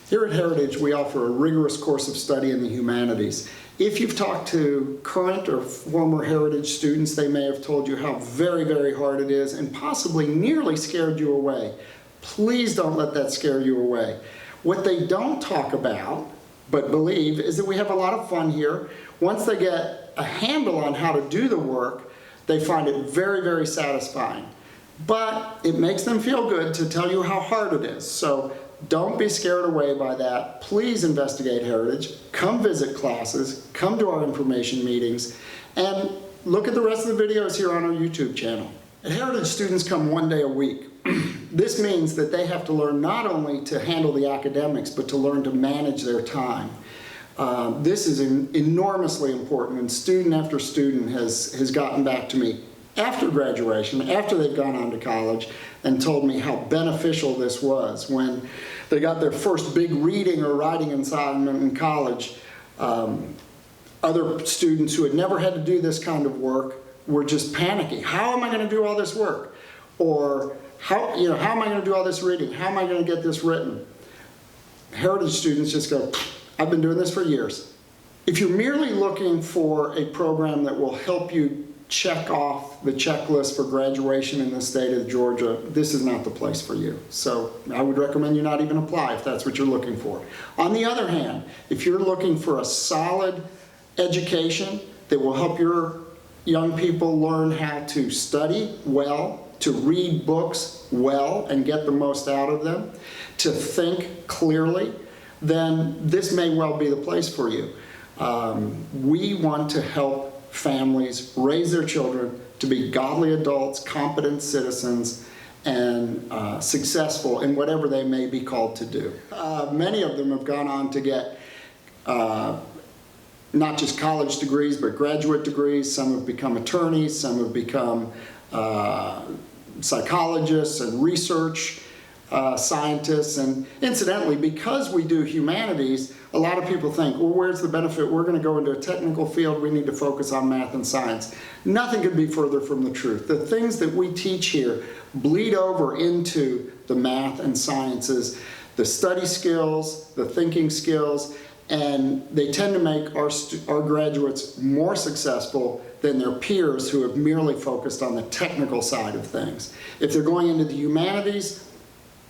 Here at Heritage, we offer a rigorous course of study in the humanities. If you've talked to current or former Heritage students, they may have told you how very, very hard it is and possibly nearly scared you away. Please don't let that scare you away. What they don't talk about, but believe, is that we have a lot of fun here. Once they get a handle on how to do the work, they find it very, very satisfying. But it makes them feel good to tell you how hard it is. So don't be scared away by that. Please investigate Heritage. Come visit classes. Come to our information meetings. And look at the rest of the videos here on our YouTube channel. At Heritage, students come 1 day a week. This means that they have to learn not only to handle the academics, but to learn to manage their time. This is enormously important, and student after student has gotten back to me after graduation, after they've gone on to college, and told me how beneficial this was. When they got their first big reading or writing assignment in college, other students who had never had to do this kind of work were just panicking. How am I going to do all this work? Or how am I going to do all this reading? How am I going to get this written? Heritage students just go, I've been doing this for years. If you're merely looking for a program that will help you check off the checklist for graduation in the state of Georgia, this is not the place for you. So I would recommend you not even apply if that's what you're looking for. On the other hand, if you're looking for a solid education that will help your young people learn how to study well, to read books well and get the most out of them, to think clearly, then this may well be the place for you. We want to help families raise their children to be godly adults, competent citizens, and successful in whatever they may be called to do. Many of them have gone on to get not just college degrees, but graduate degrees. Some have become attorneys, some have become psychologists and research scientists. And incidentally, because we do humanities, a lot of people think, well, where's the benefit? We're going to go into a technical field. We need to focus on math and science. Nothing could be further from the truth. The things that we teach here bleed over into the math and sciences, the study skills, the thinking skills, and they tend to make our graduates more successful than their peers who have merely focused on the technical side of things. If they're going into the humanities,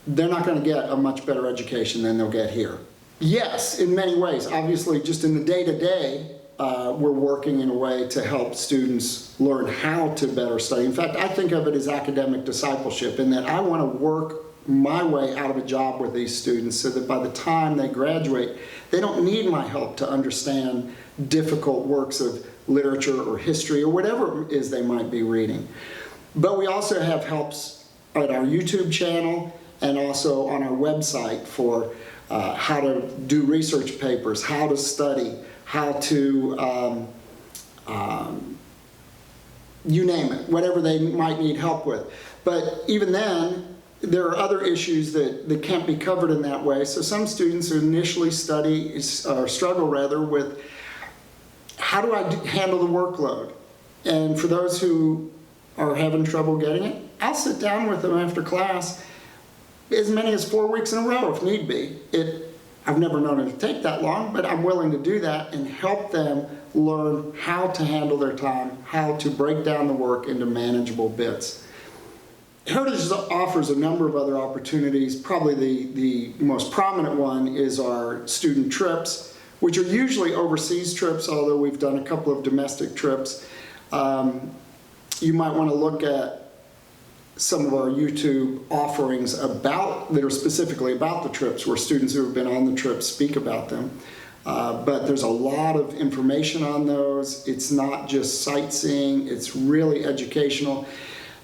they're not going to get a much better education than they'll get here. Yes, in many ways. Obviously, just in the day-to-day, we're working in a way to help students learn how to better study. In fact, I think of it as academic discipleship, in that I want to work my way out of a job with these students so that by the time they graduate, they don't need my help to understand difficult works of literature or history or whatever it is they might be reading. But we also have helps at our YouTube channel and also on our website for how to do research papers, how to study, how to, you name it, whatever they might need help with. But even then, there are other issues that can't be covered in that way. So some students who initially struggle rather with, how do I handle the workload? And for those who are having trouble getting it, I'll sit down with them after class as many as 4 weeks in a row if need be. I've never known it to take that long, but I'm willing to do that and help them learn how to handle their time, how to break down the work into manageable bits. Heritage offers a number of other opportunities. Probably the most prominent one is our student trips, which are usually overseas trips, although we've done a couple of domestic trips. You might want to look at some of our YouTube offerings that are specifically about the trips, where students who have been on the trips speak about them. But there's a lot of information on those. It's not just sightseeing, it's really educational.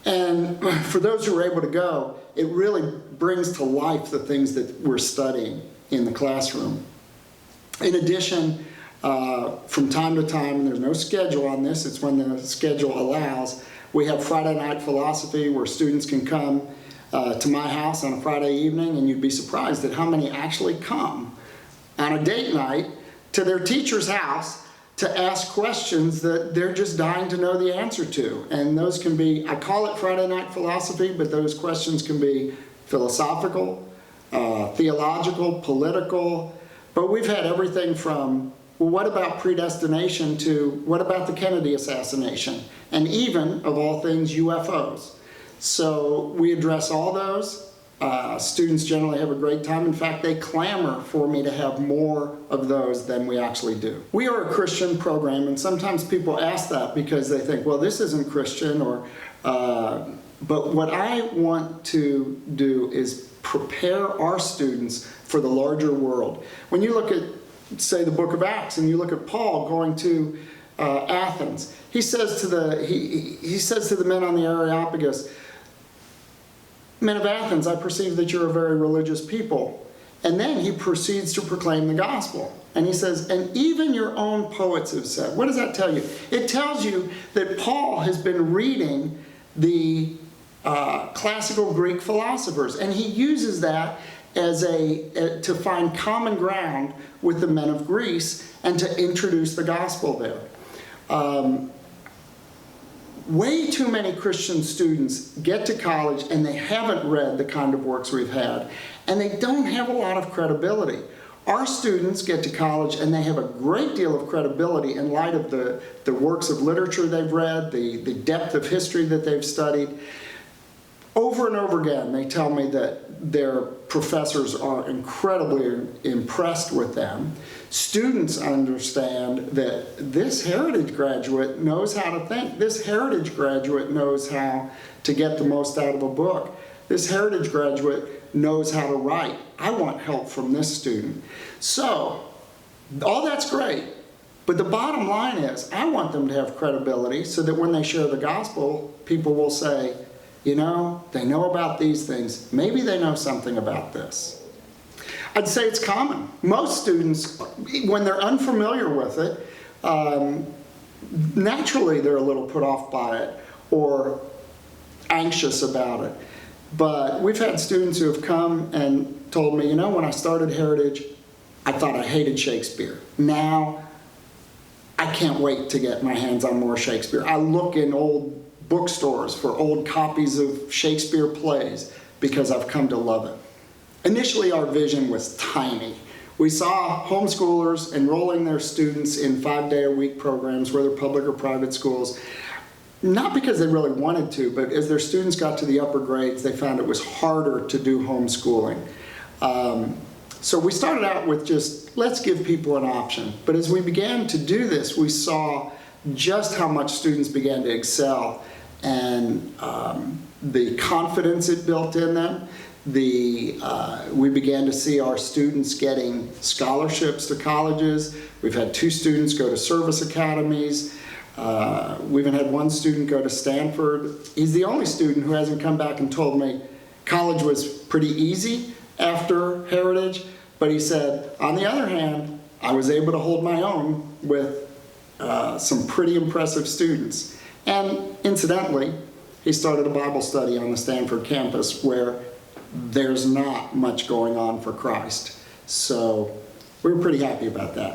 And for those who are able to go, it really brings to life the things that we're studying in the classroom. In addition, from time to time, and there's no schedule on this, it's when the schedule allows, we have Friday night philosophy where students can come to my house on a Friday evening, and you'd be surprised at how many actually come on a date night to their teacher's house to ask questions that they're just dying to know the answer to. And those can be, I call it Friday night philosophy, but those questions can be philosophical, theological, political, but we've had everything from, well, what about predestination to what about the Kennedy assassination? And even, of all things, UFOs. So we address all those. Students generally have a great time. In fact, they clamor for me to have more of those than we actually do. We are a Christian program, and sometimes people ask that because they think, well, this isn't Christian, but what I want to do is prepare our students for the larger world. When you look at, say, the book of Acts, and you look at Paul going to Athens, he says to the men on the Areopagus, "Men of Athens, I perceive that you're a very religious people." And then he proceeds to proclaim the gospel. And he says, "And even your own poets have said." What does that tell you? It tells you that Paul has been reading the classical Greek philosophers, and he uses that as to find common ground with the men of Greece and to introduce the gospel there. Way too many Christian students get to college and they haven't read the kind of works we've had, and they don't have a lot of credibility. Our students get to college and they have a great deal of credibility in light of the works of literature they've read, the depth of history that they've studied. Over and over again, they tell me that their professors are incredibly impressed with them. Students understand that this Heritage graduate knows how to think. This Heritage graduate knows how to get the most out of a book. This Heritage graduate knows how to write. I want help from this student. So, all that's great, but the bottom line is I want them to have credibility so that when they share the gospel, people will say, you know, they know about these things. Maybe they know something about this. I'd say it's common. Most students, when they're unfamiliar with it, naturally they're a little put off by it or anxious about it. But we've had students who have come and told me, you know, when I started Heritage, I thought I hated Shakespeare. Now, I can't wait to get my hands on more Shakespeare. I look in old bookstores for old copies of Shakespeare plays because I've come to love it. Initially, our vision was tiny. We saw homeschoolers enrolling their students in 5-day-a-week programs, whether public or private schools, not because they really wanted to, but as their students got to the upper grades, they found it was harder to do homeschooling. So we started out with just, let's give people an option. But as we began to do this, we saw just how much students began to excel and the confidence it built in them. We began to see our students getting scholarships to colleges. We've had 2 students go to service academies. We even had 1 student go to Stanford. He's the only student who hasn't come back and told me college was pretty easy after Heritage, but he said, on the other hand, I was able to hold my own with some pretty impressive students. And incidentally, he started a Bible study on the Stanford campus where there's not much going on for Christ. So we're pretty happy about that.